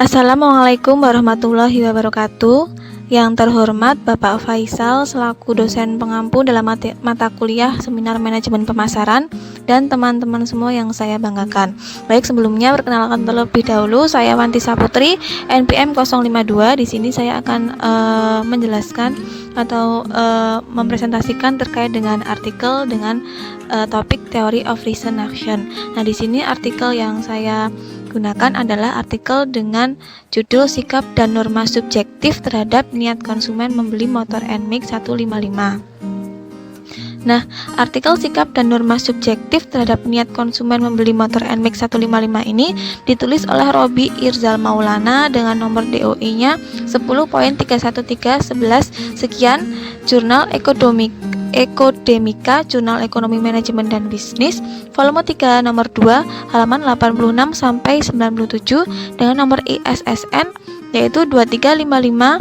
Assalamualaikum warahmatullahi wabarakatuh. Yang terhormat Bapak Faisal selaku dosen pengampu dalam mata kuliah Seminar Manajemen Pemasaran dan teman-teman semua yang saya banggakan. Baik, sebelumnya perkenalkan terlebih dahulu, saya Wanti Saputri, NPM 052. Di sini saya akan menjelaskan atau mempresentasikan terkait dengan artikel dengan topik Theory of Reason Action. Nah, di sini artikel yang saya gunakan adalah artikel dengan judul Sikap dan Norma Subjektif Terhadap Niat Konsumen Membeli Motor NMAX 155. Nah, artikel Sikap dan Norma Subjektif Terhadap Niat Konsumen Membeli Motor NMAX 155 ini ditulis oleh Robi Irzal Maulana dengan nomor DOI-nya 10.31311 sekian, Jurnal Ekodemika, Jurnal Ekonomi Manajemen dan Bisnis, volume 3 nomor 2, halaman 86 sampai 97 dengan nomor ISSN yaitu 2355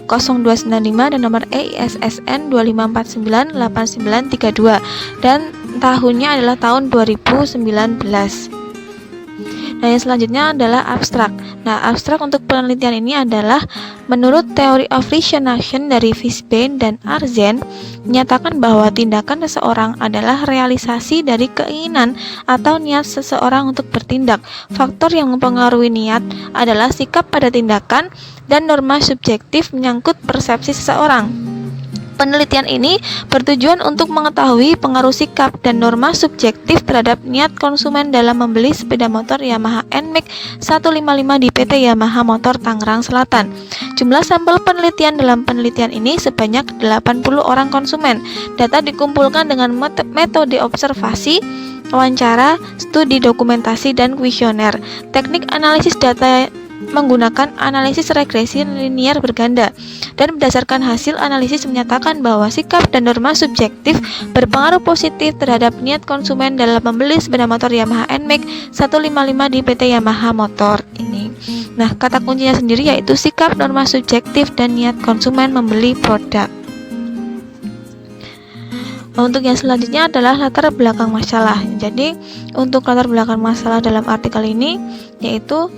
0295 dan nomor EISSN 25498932 dan tahunnya adalah tahun 2019. Nah, yang selanjutnya adalah abstrak. Nah, abstrak untuk penelitian ini adalah menurut Theory of Reason Action dari Fishbein dan Arzen menyatakan bahwa tindakan seseorang adalah realisasi dari keinginan atau niat seseorang untuk bertindak. Faktor yang mempengaruhi niat adalah sikap pada tindakan dan norma subjektif menyangkut persepsi seseorang. Penelitian ini bertujuan untuk mengetahui pengaruh sikap dan norma subjektif terhadap niat konsumen dalam membeli sepeda motor Yamaha NMAX 155 di PT Yamaha Motor Tangerang Selatan. Jumlah sampel penelitian dalam penelitian ini sebanyak 80 orang konsumen. Data dikumpulkan dengan metode observasi, wawancara, studi dokumentasi, dan kuesioner. Teknik analisis data menggunakan analisis regresi linier berganda, dan berdasarkan hasil analisis menyatakan bahwa sikap dan norma subjektif berpengaruh positif terhadap niat konsumen dalam membeli sepeda motor Yamaha NMAX 155 di PT Yamaha Motor ini. Nah, kata kuncinya sendiri yaitu sikap, norma subjektif, dan niat konsumen membeli produk. Untuk yang selanjutnya adalah latar belakang masalah. Jadi, untuk latar belakang masalah dalam artikel ini yaitu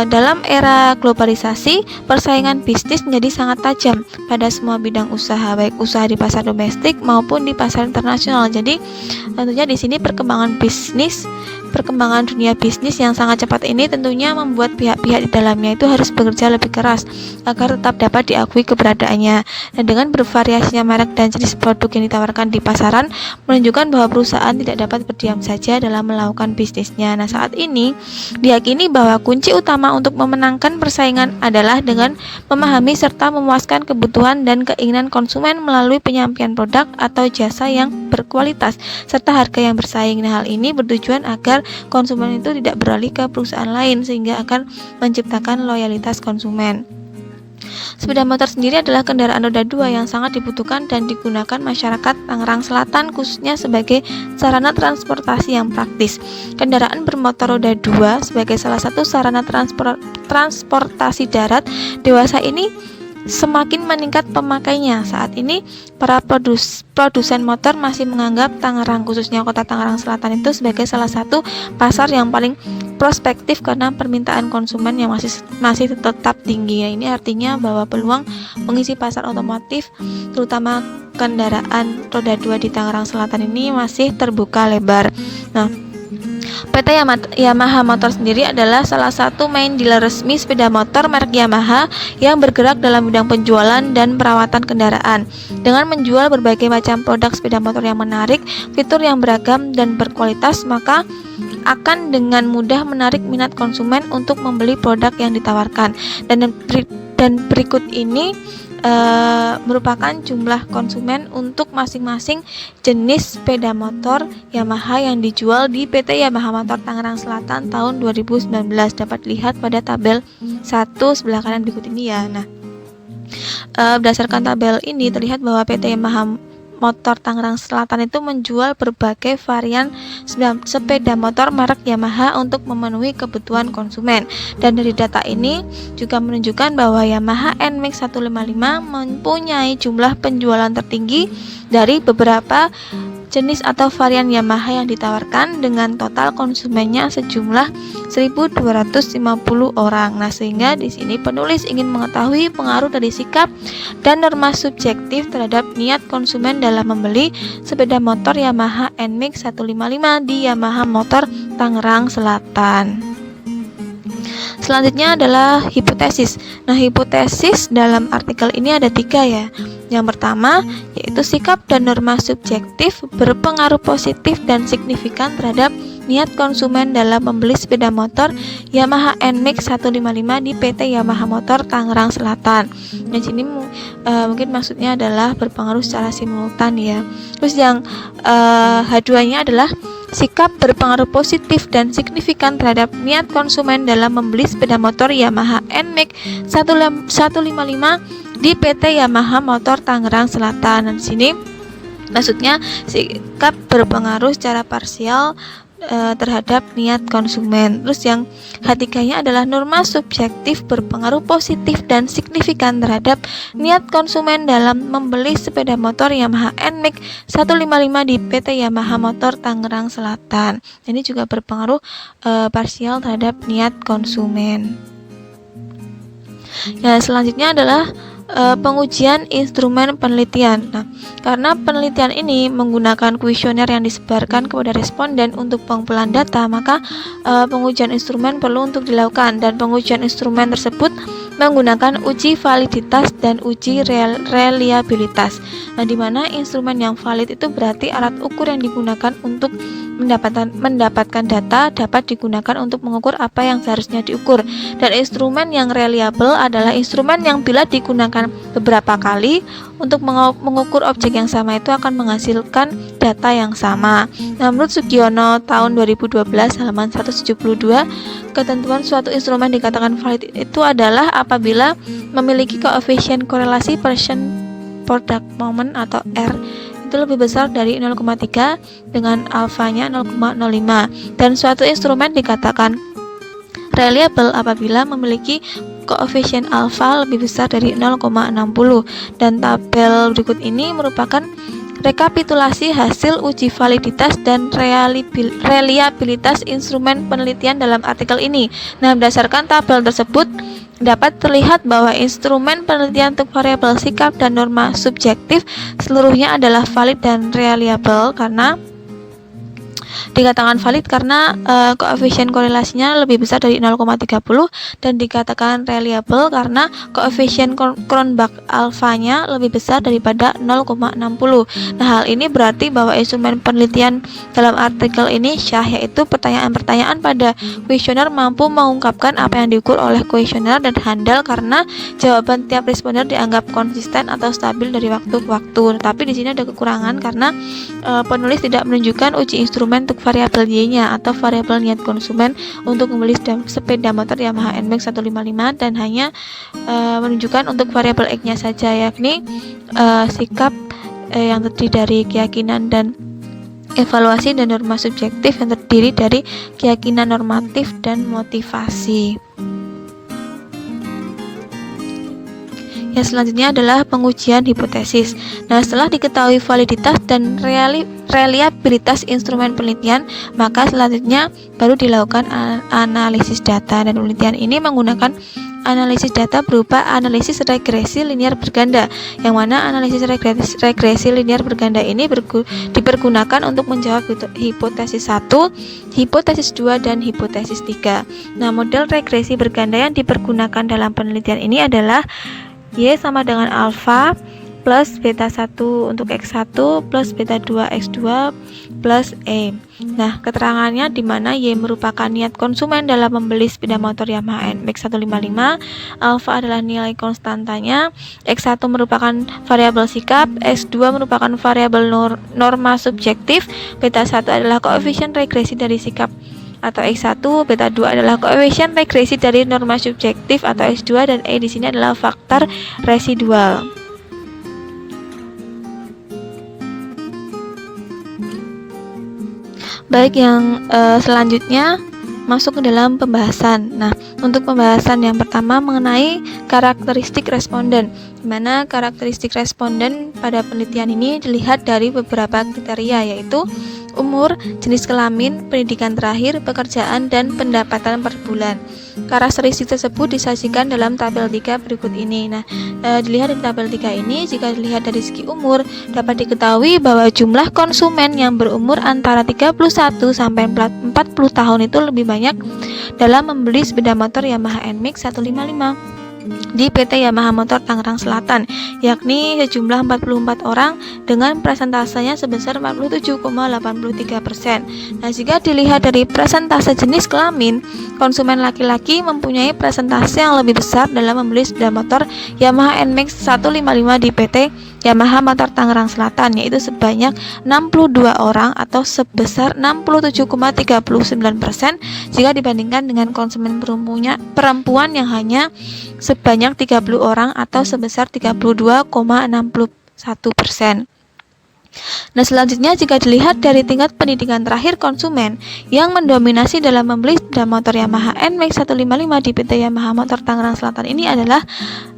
dalam era globalisasi, persaingan bisnis menjadi sangat tajam pada semua bidang usaha, baik usaha di pasar domestik maupun di pasar internasional. Jadi, tentunya di sini perkembangan dunia bisnis yang sangat cepat ini tentunya membuat pihak-pihak di dalamnya itu harus bekerja lebih keras agar tetap dapat diakui keberadaannya. Dan dengan bervariasinya merek dan jenis produk yang ditawarkan di pasaran menunjukkan bahwa perusahaan tidak dapat berdiam saja dalam melakukan bisnisnya. Nah, saat ini diyakini bahwa kunci utama untuk memenangkan persaingan adalah dengan memahami serta memuaskan kebutuhan dan keinginan konsumen melalui penyampaian produk atau jasa yang berkualitas serta harga yang bersaing. Nah, hal ini bertujuan agar konsumen itu tidak beralih ke perusahaan lain sehingga akan menciptakan loyalitas konsumen. Sepeda motor sendiri adalah kendaraan roda 2 yang sangat dibutuhkan dan digunakan masyarakat Tangerang Selatan khususnya sebagai sarana transportasi yang praktis. Kendaraan bermotor roda 2 sebagai salah satu sarana transportasi darat dewasa ini semakin meningkat pemakainya. Saat ini para produsen motor masih menganggap Tangerang, khususnya kota Tangerang Selatan itu sebagai salah satu pasar yang paling prospektif karena permintaan konsumen yang masih tetap tinggi. Ya, ini artinya bahwa peluang mengisi pasar otomotif terutama kendaraan roda 2 di Tangerang Selatan ini masih terbuka lebar. Nah, PT Yamaha Motor sendiri adalah salah satu main dealer resmi sepeda motor merek Yamaha yang bergerak dalam bidang penjualan dan perawatan kendaraan. Dengan menjual berbagai macam produk sepeda motor yang menarik, fitur yang beragam dan berkualitas, maka akan dengan mudah menarik minat konsumen untuk membeli produk yang ditawarkan. Dan berikut ini merupakan jumlah konsumen untuk masing-masing jenis sepeda motor Yamaha yang dijual di PT Yamaha Motor Tangerang Selatan tahun 2019. Dapat dilihat pada tabel 1 sebelah kanan berikut ini ya. Nah, berdasarkan tabel ini terlihat bahwa PT Yamaha Motor Tangerang Selatan itu menjual berbagai varian sepeda motor merek Yamaha untuk memenuhi kebutuhan konsumen. Dan dari data ini juga menunjukkan bahwa Yamaha NMAX 155 mempunyai jumlah penjualan tertinggi dari beberapa jenis atau varian Yamaha yang ditawarkan dengan total konsumennya sejumlah 1.250 orang. Nah, sehingga di sini penulis ingin mengetahui pengaruh dari sikap dan norma subjektif terhadap niat konsumen dalam membeli sepeda motor Yamaha NMAX 155 di Yamaha Motor Tangerang Selatan. Selanjutnya adalah hipotesis. Nah, hipotesis dalam artikel ini ada 3 ya. Yang pertama yaitu sikap dan norma subjektif berpengaruh positif dan signifikan terhadap niat konsumen dalam membeli sepeda motor Yamaha NMAX 155 di PT Yamaha Motor Tangerang Selatan. Di sini mungkin maksudnya adalah berpengaruh secara simultan ya. Terus yang H2-nya adalah sikap berpengaruh positif dan signifikan terhadap niat konsumen dalam membeli sepeda motor Yamaha NMAX 155 di PT Yamaha Motor Tangerang Selatan. Dan di sini maksudnya sikap berpengaruh secara parsial terhadap niat konsumen. Terus yang H3-nya adalah norma subjektif berpengaruh positif dan signifikan terhadap niat konsumen dalam membeli sepeda motor Yamaha NMAX 155 di PT Yamaha Motor Tangerang Selatan. Ini juga berpengaruh parsial terhadap niat konsumen. Ya, selanjutnya adalah pengujian instrumen penelitian. Nah, karena penelitian ini menggunakan kuesioner yang disebarkan kepada responden untuk pengumpulan data, maka pengujian instrumen perlu untuk dilakukan, dan pengujian instrumen tersebut menggunakan uji validitas dan uji reliabilitas. Nah, di mana instrumen yang valid itu berarti alat ukur yang digunakan untuk mendapatkan data dapat digunakan untuk mengukur apa yang seharusnya diukur. Dan instrumen yang reliable adalah instrumen yang bila digunakan beberapa kali untuk mengukur objek yang sama itu akan menghasilkan data yang sama. Nah, menurut Sugiono tahun 2012 halaman 172, ketentuan suatu instrumen dikatakan valid itu adalah apabila memiliki koefisien korelasi person product moment atau R itu lebih besar dari 0,3 dengan alfanya 0,05, dan suatu instrumen dikatakan reliable apabila memiliki koefisien alfa lebih besar dari 0,60. Dan tabel berikut ini merupakan rekapitulasi hasil uji validitas dan reliabilitas instrumen penelitian dalam artikel ini. Nah, berdasarkan tabel tersebut dapat terlihat bahwa instrumen penelitian untuk variabel sikap dan norma subjektif seluruhnya adalah valid dan reliable. Karena dikatakan valid karena koefisien korelasinya lebih besar dari 0,30, dan dikatakan reliable karena koefisien Cronbach alfanya lebih besar daripada 0,60. Nah, hal ini berarti bahwa instrumen penelitian dalam artikel ini syah, yaitu pertanyaan-pertanyaan pada kuesioner mampu mengungkapkan apa yang diukur oleh kuesioner dan handal karena jawaban tiap responden dianggap konsisten atau stabil dari waktu ke waktu. Tapi di sini ada kekurangan karena penulis tidak menunjukkan uji instrumen untuk variabel Y-nya atau variabel niat konsumen untuk membeli sepeda motor Yamaha NMAX 155, dan hanya menunjukkan untuk variabel X-nya saja, yakni sikap yang terdiri dari keyakinan dan evaluasi, dan norma subjektif yang terdiri dari keyakinan normatif dan motivasi. Yang selanjutnya adalah pengujian hipotesis. Nah, setelah diketahui validitas dan reliabilitas instrumen penelitian, maka selanjutnya baru dilakukan analisis data, dan penelitian ini menggunakan analisis data berupa analisis regresi linear berganda, yang mana analisis regresi linear berganda ini dipergunakan untuk menjawab hipotesis 1, hipotesis 2, dan hipotesis 3. Nah, model regresi berganda yang dipergunakan dalam penelitian ini adalah Y sama dengan alfa plus beta 1 untuk X1 plus beta 2 X2 plus E. Nah, keterangannya di mana Y merupakan niat konsumen dalam membeli sepeda motor Yamaha NMAX 155, alfa adalah nilai konstantanya, X1 merupakan variabel sikap, X2 merupakan variabel norma subjektif, beta 1 adalah koefisien regresi dari sikap atau X1, beta 2 adalah koefisien regresi dari norma subjektif atau X2, dan E di sini adalah faktor residual. Baik, yang selanjutnya masuk ke dalam pembahasan. Nah, untuk pembahasan yang pertama mengenai karakteristik responden, di mana karakteristik responden pada penelitian ini dilihat dari beberapa kriteria, yaitu umur, jenis kelamin, pendidikan terakhir, pekerjaan, dan pendapatan per bulan. Karakteristik tersebut disajikan dalam tabel 3 berikut ini. Nah, dilihat di tabel 3 ini, jika dilihat dari segi umur, dapat diketahui bahwa jumlah konsumen yang berumur antara 31 sampai 40 tahun itu lebih banyak dalam membeli sepeda motor Yamaha NMAX 155 di PT Yamaha Motor Tangerang Selatan, yakni sejumlah 44 orang dengan presentasenya sebesar 47,83%. Nah, jika dilihat dari presentase jenis kelamin, konsumen laki-laki mempunyai presentase yang lebih besar dalam membeli sepeda motor Yamaha NMAX 155 di PT Yamaha Motor Tangerang Selatan, yaitu sebanyak 62 orang atau sebesar 67,39% jika dibandingkan dengan konsumen perempuan yang hanya sebanyak 30 orang atau sebesar 32,61%. Nah, selanjutnya jika dilihat dari tingkat pendidikan terakhir konsumen yang mendominasi dalam membeli sepeda motor Yamaha NMAX 155 di PT Yamaha Motor Tangerang Selatan ini adalah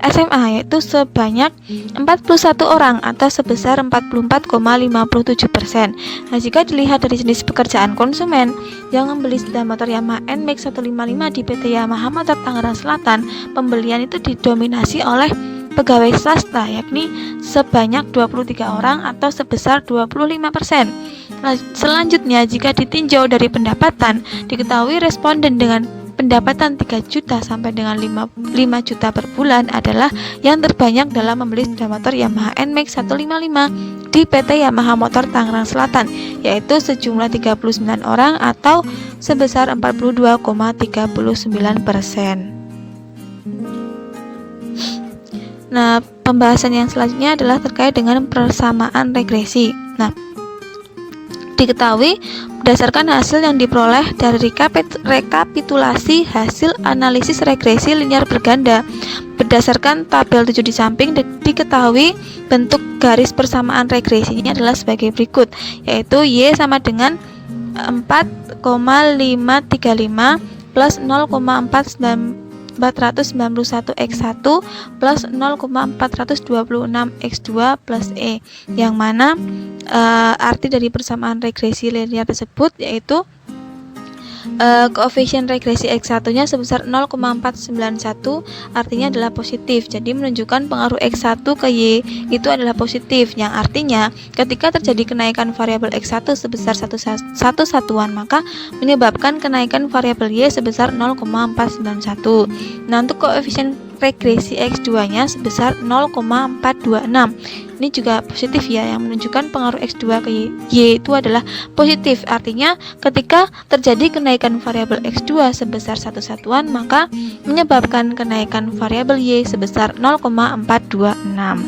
SMA, yaitu sebanyak 41 orang atau sebesar 44,57%. Nah, jika dilihat dari jenis pekerjaan konsumen yang membeli sepeda motor Yamaha NMAX 155 di PT Yamaha Motor Tangerang Selatan, pembelian itu didominasi oleh pegawai swasta, yakni sebanyak 23 orang atau sebesar 25%. Nah, selanjutnya jika ditinjau dari pendapatan, diketahui responden dengan pendapatan 3 juta sampai dengan 5 juta per bulan adalah yang terbanyak dalam membeli sepeda motor Yamaha NMAX 155 di PT Yamaha Motor Tangerang Selatan, yaitu sejumlah 39 orang atau sebesar 42,39%. Nah, pembahasan yang selanjutnya adalah terkait dengan persamaan regresi. Nah, diketahui berdasarkan hasil yang diperoleh dari rekapitulasi hasil analisis regresi linear berganda berdasarkan tabel 7 di samping, diketahui bentuk garis persamaan regresinya adalah sebagai berikut, yaitu Y sama dengan 4,535 plus 0,491 X1 plus 0,426 X2 plus E, yang mana arti dari persamaan regresi linear tersebut yaitu koefisien regresi X1 nya sebesar 0,491, artinya adalah positif, jadi menunjukkan pengaruh X1 ke Y itu adalah positif, yang artinya ketika terjadi kenaikan variabel X1 sebesar satu satuan, maka menyebabkan kenaikan variabel Y sebesar 0,491. Nah, untuk koefisien regresi X2 nya sebesar 0,426, ini juga positif ya, yang menunjukkan pengaruh X2 ke Y itu adalah positif, artinya ketika terjadi kenaikan variabel X2 sebesar satu satuan, maka menyebabkan kenaikan variabel Y sebesar 0,426.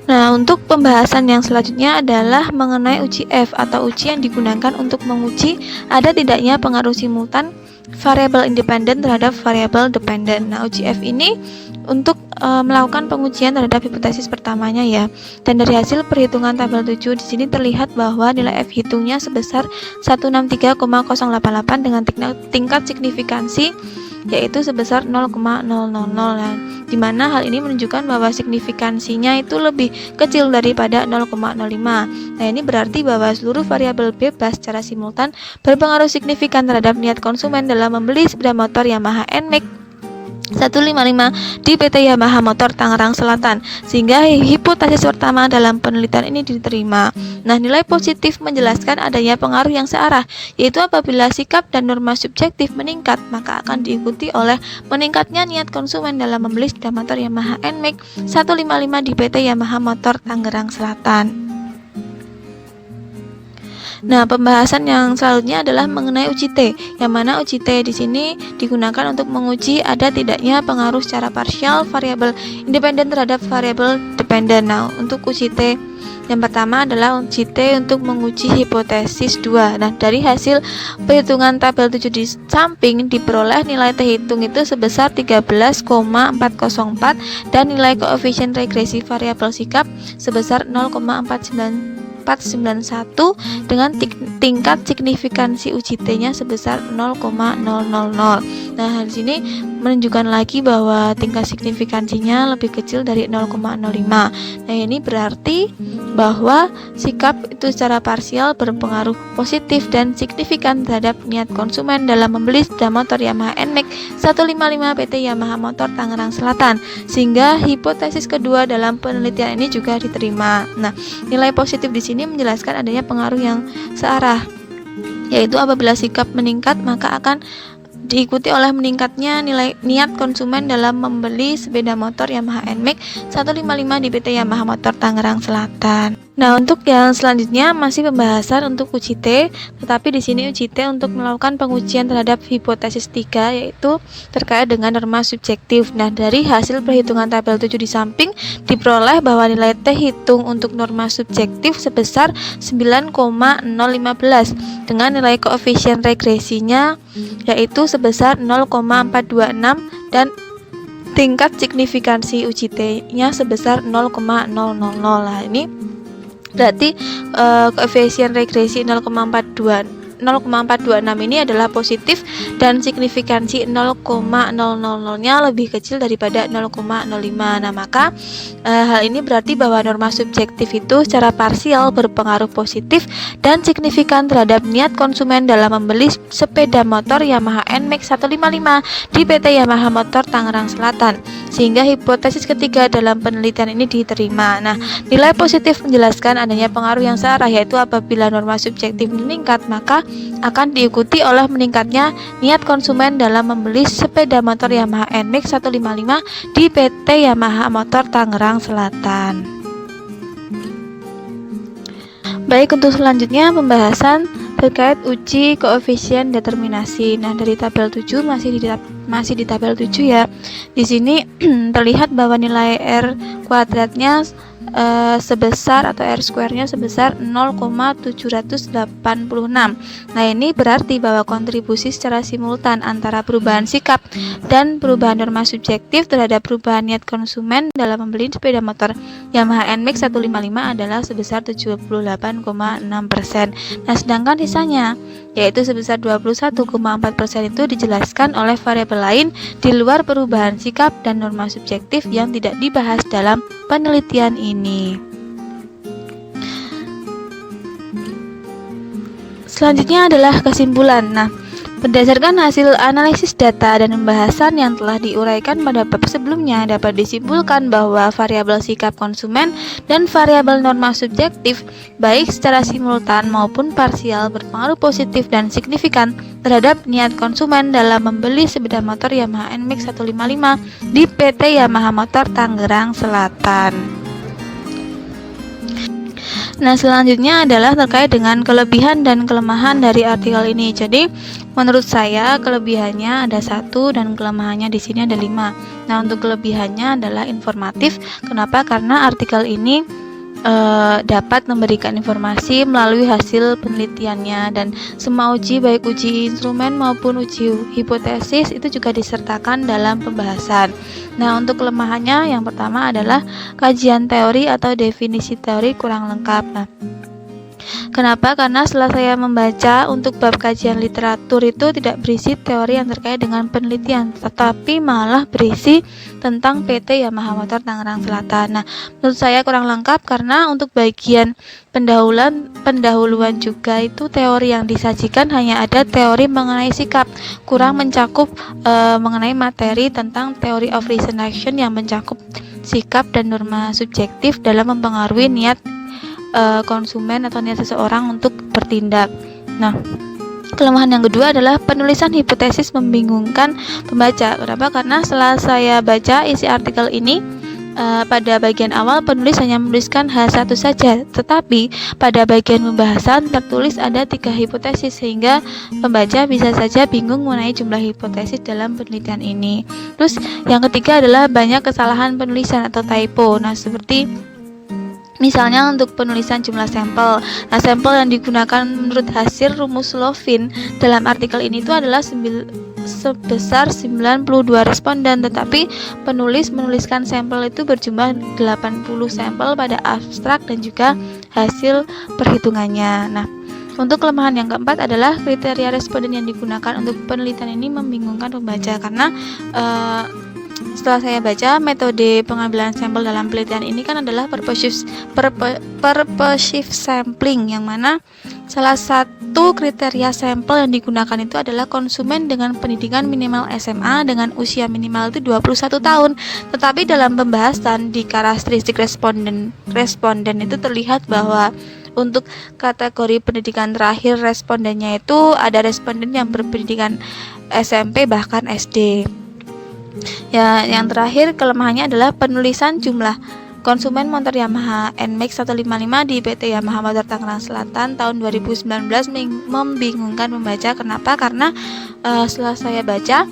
Nah, untuk pembahasan yang selanjutnya adalah mengenai uji F atau uji yang digunakan untuk menguji ada tidaknya pengaruh simultan variabel independen terhadap variabel dependen. Nah, uji F ini untuk melakukan pengujian terhadap hipotesis pertamanya ya. Dan dari hasil perhitungan tabel 7 di sini terlihat bahwa nilai F hitungnya sebesar 163,088 dengan tingkat signifikansi yaitu sebesar 0,000. Nah, di mana hal ini menunjukkan bahwa signifikansinya itu lebih kecil daripada 0,05. Nah, ini berarti bahwa seluruh variabel bebas secara simultan berpengaruh signifikan terhadap niat konsumen dalam membeli sepeda motor Yamaha NMAX 155 di PT Yamaha Motor Tangerang Selatan, sehingga hipotesis pertama dalam penelitian ini diterima. Nah, nilai positif menjelaskan adanya pengaruh yang searah, yaitu apabila sikap dan norma subjektif meningkat, maka akan diikuti oleh meningkatnya niat konsumen dalam membeli sepeda motor Yamaha NMAX 155 di PT Yamaha Motor Tangerang Selatan. Nah, pembahasan yang selanjutnya adalah mengenai uji T, yang mana uji T di sini digunakan untuk menguji ada tidaknya pengaruh secara parsial variabel independen terhadap variabel dependen. Nah, untuk uji T yang pertama adalah uji T untuk menguji hipotesis 2. Nah, dari hasil perhitungan tabel 7 di samping diperoleh nilai T hitung itu sebesar 13,404 dan nilai koefisien regresi variabel sikap sebesar 0,494 0,491 dengan tingkat signifikansi uji T-nya sebesar 0,000. Nah, di sini menunjukkan lagi bahwa tingkat signifikansinya lebih kecil dari 0,05. Nah, ini berarti bahwa sikap itu secara parsial berpengaruh positif dan signifikan terhadap niat konsumen dalam membeli sepeda motor Yamaha NMAX 155 PT Yamaha Motor Tangerang Selatan, sehingga hipotesis kedua dalam penelitian ini juga diterima. Nah, nilai positif di sini menjelaskan adanya pengaruh yang searah, yaitu apabila sikap meningkat maka akan diikuti oleh meningkatnya nilai niat konsumen dalam membeli sepeda motor Yamaha NMAX 155 di PT Yamaha Motor Tangerang Selatan. Nah, untuk yang selanjutnya masih pembahasan untuk uji T, tetapi di sini uji T untuk melakukan pengujian terhadap hipotesis 3, yaitu terkait dengan norma subjektif. Nah, dari hasil perhitungan tabel 7 di samping diperoleh bahwa nilai T hitung untuk norma subjektif sebesar 9,015 dengan nilai koefisien regresinya yaitu sebesar 0,426 dan tingkat signifikansi uji T-nya sebesar 0,000. Nah, ini berarti koefisien regresi 0,426 ini adalah positif dan signifikansi 0,000-nya lebih kecil daripada 0,05. Nah, maka hal ini berarti bahwa norma subjektif itu secara parsial berpengaruh positif dan signifikan terhadap niat konsumen dalam membeli sepeda motor Yamaha NMAX 155 di PT Yamaha Motor Tangerang Selatan, sehingga hipotesis ketiga dalam penelitian ini diterima. Nah, nilai positif menjelaskan adanya pengaruh yang searah, yaitu apabila norma subjektif meningkat maka akan diikuti oleh meningkatnya niat konsumen dalam membeli sepeda motor Yamaha NMAX 155 di PT Yamaha Motor Tangerang Selatan. Baik, untuk selanjutnya pembahasan terkait uji koefisien determinasi. Nah, dari tabel 7 masih di tabel 7 ya. Di sini terlihat bahwa nilai R kuadratnya sebesar atau R square-nya sebesar 0,786. Nah, ini berarti bahwa kontribusi secara simultan antara perubahan sikap dan perubahan norma subjektif terhadap perubahan niat konsumen dalam membeli sepeda motor Yamaha NMAX 155 adalah sebesar 78,6%. Nah, sedangkan sisanya yaitu sebesar 21,4% itu dijelaskan oleh variabel lain di luar perubahan sikap dan norma subjektif yang tidak dibahas dalam penelitian ini. Selanjutnya adalah kesimpulan. Nah, berdasarkan hasil analisis data dan pembahasan yang telah diuraikan pada bab sebelumnya, dapat disimpulkan bahwa variabel sikap konsumen dan variabel norma subjektif baik secara simultan maupun parsial berpengaruh positif dan signifikan terhadap niat konsumen dalam membeli sepeda motor Yamaha NMAX 155 di PT Yamaha Motor Tangerang Selatan. Nah, selanjutnya adalah terkait dengan kelebihan dan kelemahan dari artikel ini. Jadi, menurut saya kelebihannya ada 1 dan kelemahannya di sini ada 5. Nah, untuk kelebihannya adalah informatif. Kenapa? Karena artikel ini dapat memberikan informasi melalui hasil penelitiannya, dan semua uji baik uji instrumen maupun uji hipotesis itu juga disertakan dalam pembahasan. Nah, untuk kelemahannya yang pertama adalah kajian teori atau definisi teori kurang lengkap. Nah, kenapa? Karena setelah saya membaca untuk bab kajian literatur itu tidak berisi teori yang terkait dengan penelitian, tetapi malah berisi tentang PT Yamaha Motor Tangerang Selatan. Nah, menurut saya kurang lengkap karena untuk bagian pendahuluan juga itu teori yang disajikan hanya ada teori mengenai sikap, kurang mencakup mengenai materi tentang theory of reason action yang mencakup sikap dan norma subjektif dalam mempengaruhi niat konsumen atau niat seseorang untuk bertindak. Nah, kelemahan yang kedua adalah penulisan hipotesis membingungkan pembaca. Kenapa? Karena setelah saya baca isi artikel ini, pada bagian awal penulis hanya menuliskan H1 saja, tetapi pada bagian pembahasan tertulis ada 3 hipotesis, sehingga pembaca bisa saja bingung mengenai jumlah hipotesis dalam penelitian ini. Terus yang ketiga adalah banyak kesalahan penulisan atau typo. Nah, seperti misalnya untuk penulisan jumlah sampel. Nah, sampel yang digunakan menurut hasil rumus Lovin dalam artikel ini itu adalah sebesar 92 responden, tetapi penulis menuliskan sampel itu berjumlah 80 sampel pada abstrak dan juga hasil perhitungannya. Nah, untuk kelemahan yang keempat adalah kriteria responden yang digunakan untuk penelitian ini membingungkan pembaca karena setelah saya baca, metode pengambilan sampel dalam penelitian ini kan adalah purposive sampling, yang mana salah satu kriteria sampel yang digunakan itu adalah konsumen dengan pendidikan minimal SMA dengan usia minimal itu 21 tahun. Tetapi dalam pembahasan di karakteristik responden itu terlihat bahwa untuk kategori pendidikan terakhir respondennya itu ada responden yang berpendidikan SMP bahkan SD. Ya, yang terakhir kelemahannya adalah penulisan jumlah konsumen motor Yamaha NMAX 155 di PT Yamaha Motor Tangerang Selatan tahun 2019 membingungkan pembaca. Kenapa? Karena setelah saya baca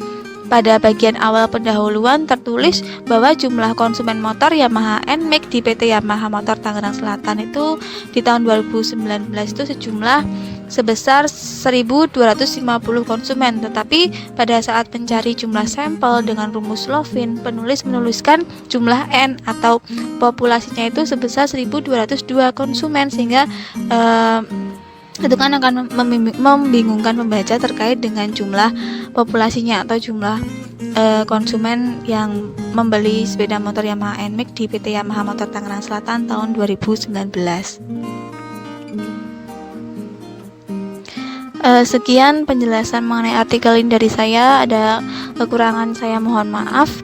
pada bagian awal pendahuluan tertulis bahwa jumlah konsumen motor Yamaha NMAX di PT Yamaha Motor Tangerang Selatan itu di tahun 2019 itu sebesar 1.250 konsumen, tetapi pada saat mencari jumlah sampel dengan rumus Lovin, penulis menuliskan jumlah N atau populasinya itu sebesar 1.202 konsumen, sehingga itu kan akan membingungkan pembaca terkait dengan jumlah populasinya atau jumlah konsumen yang membeli sepeda motor Yamaha NMAX di PT Yamaha Motor Tangerang Selatan tahun 2019. Sekian penjelasan mengenai artikel ini dari saya. Ada kekurangan saya mohon maaf,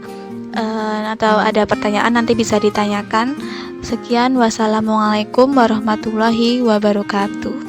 atau ada pertanyaan nanti bisa ditanyakan. Sekian, wassalamualaikum warahmatullahi wabarakatuh.